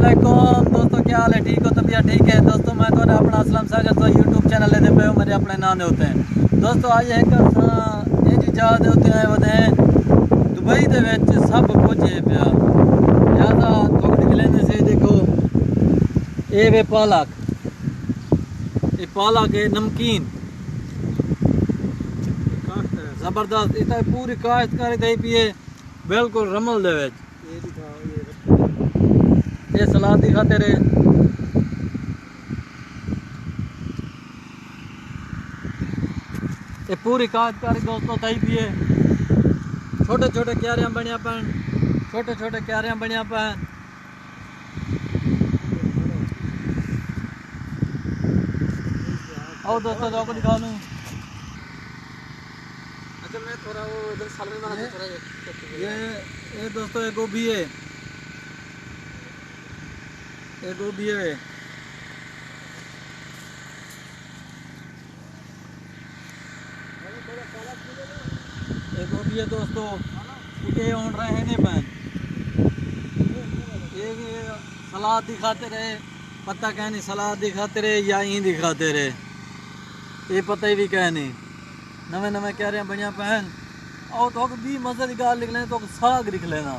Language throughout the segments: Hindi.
अस्सलामुअलैकुम दोस्तों, क्या हाल है? ठीक हो? तबीयत ठीक है दोस्तों? मैं तो अपना असलम सागर तो यूट्यूब चैनल लेते पे मेरे अपने नाम होते हैं दोस्तों। आज एक ये जी जहाज होते हैं वो दुबई दे विच सब कुछ है पिया ज़्यादा थोक निकलेंदे से। देखो ये वे पालक, ये पालक है नमकीन जबरदस्त। इतना पूरी काश्तकारी दही पिए बिल्कुल रमल दे विच। ये सलाद दिखाते रहे। ये पूरी काश्तकारी दोस्तों दही पिए छोटे छोटे क्यारियां बनिया पैन, छोटे छोटे क्यारियां बनिया पैन। आओ दोस्तों आपको दिखा लूँ। अच्छा मैं थोड़ा वो इधर सामने में थोड़ा ये दोस्तों एक गोभी है, एक गोभी है। एक गोभी है दोस्तों, ये ओढ़ रहे हैं नहीं पैन। ये सलाद दिखाते रहे, पता कह नहीं सलाद दिखाते रहे या ही दिखाते रहे, ये पता ही भी कह नहीं। नवे नवे कह रहे हैं बढ़िया पैन। और तो भी मजे की गाल लिख लें तो साग लिख लेना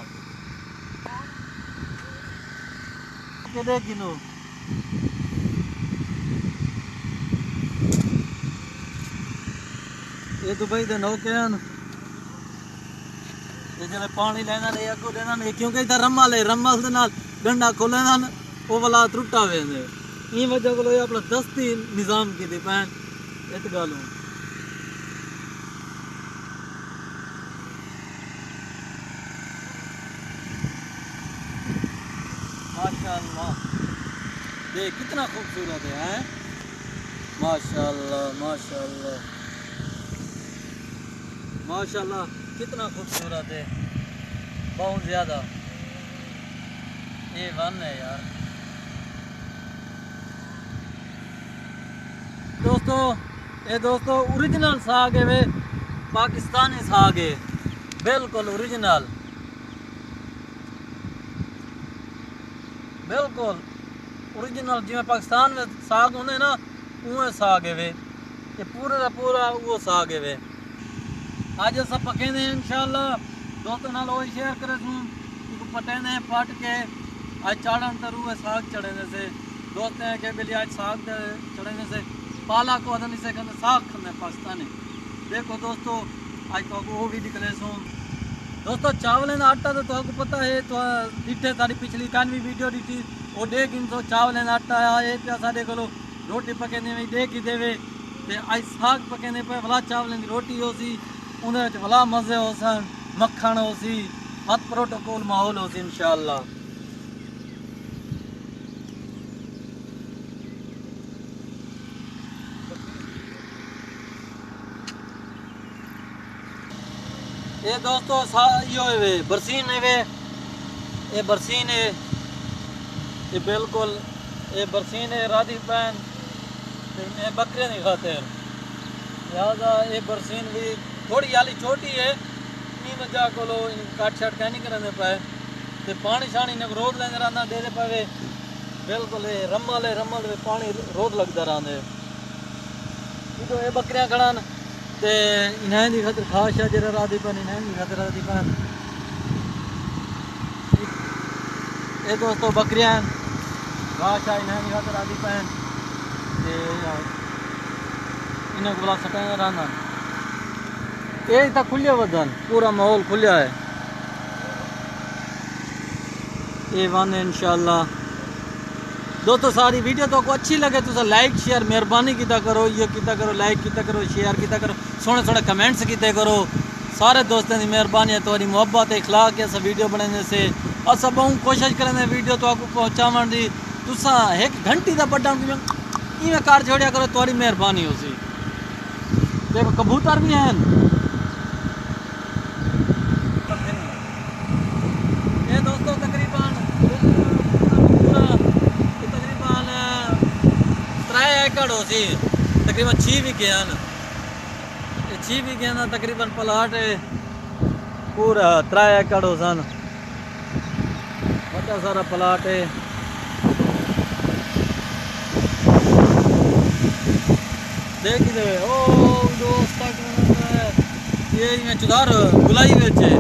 के दे किलो। ये दुबई दे नौके हैं जो पानी लेना नहीं अगो देना नहीं, क्योंकि इधर रमल है, रमल के नाल गंडा खोले ना वो वाला त्रुटा वेंदे। ई वजह को अपना दस्ती निजाम की थी पैन इत गल। माशाअल्लाह देख कितना खूबसूरत है माशाअल्लाह माशाअल्लाह माशाअल्लाह, कितना खूबसूरत है, बहुत ज़्यादा। ये वन है यार दोस्तों। ये दोस्तों ओरिजिनल साग है वे, पाकिस्तानी साग है बिल्कुल ओरिजिनल, बिल्कुल ओरिजिनल जिमें पाकिस्तान में साग होने ना उवें साग है वे। ये पूरे का पूरा वो साग है वे। आज सब पकेंदे इंशाअल्लाह दोस्तों नाल वही शेयर करे सूं पटेंदे पट के आज चाड़न तरू साग चढ़ेने से दोस्त हैं कि बिल्ली आज साग चढ़ेने से पाला को अदन से कहते साग खंदे पाकिस्तानी। देखो दोस्तों आज तो वो भी निकले सूं दोस्तों। चावलें का आटा तो आपको पता है, तो डिठे सारी पिछली कानवी वीडियो डिठी वो डे किन तो चावलें का आटा आए पिया साढ़े को रोटी पकेंदे में डे की देवे ते आज साग पकेंदे पे भला चावलें की रोटी हो सी उन्हें भला मज़े हो सन, मक्खन हो सी, मत प्रोटोकॉल माहौल हो सी इंशाअल्लाह। ये दोस्तों यो है वे बरसीन है वे, ये बरसीन है, ये बिल्कुल ये बरसीन है राधी पैन ये बकरे नहीं खाते लिहाजा ये बरसीन भी थोड़ी हाली छोटी है इन वजह को काट छाट कह नहीं करने पाए तो पानी शानी ने रोज लेंदे रहना दे पावे बिल्कुल। ये रमल है, रमल में पानी रोज लगता रहते तो ये बकरियां खड़न ते इन्हें दी खातिर खास है जरा राधी पैन इन्हें दी खातिर राधी पैन। ये दोस्तों बकरियां घास है इन्हें दी खातिर राधी पैन इन्हें को सटा रहना ये तक खुलिया वदन पूरा माहौल खुलिया है ये वन इंशाअल्लाह। दोस्तों सारी वीडियो तो आपको अच्छी लगे तो लाइक शेयर मेहरबानी किया करो, ये किया करो, लाइक किया करो, शेयर किया करो, सोने सोने कमेंट्स किए करो। सारे दोस्तों की मेहरबानी है, तुम्हारी मोहब्बत इखलाक है सब वीडियो बनाने से और सब कोशिश करें वीडियो तो आपको पहुँचावन की। तुसा एक घंटी का बड़ा इवें कार छोड़िया करो, तुम्हारी मेहरबानी हो सी। देखो कबूतर भी हैं ये दोस्तों तकरीबन 3 एकड़ हो सी, तकरीबन 6 बीघे हैं, 6 बीघे ना तकरीबन प्लाट है पूरा 3 एकड़ हो सन, बड़ा सारा प्लाट है। देख दे ओ दोस्त तक ये मैं चुदार गुलाई बेचे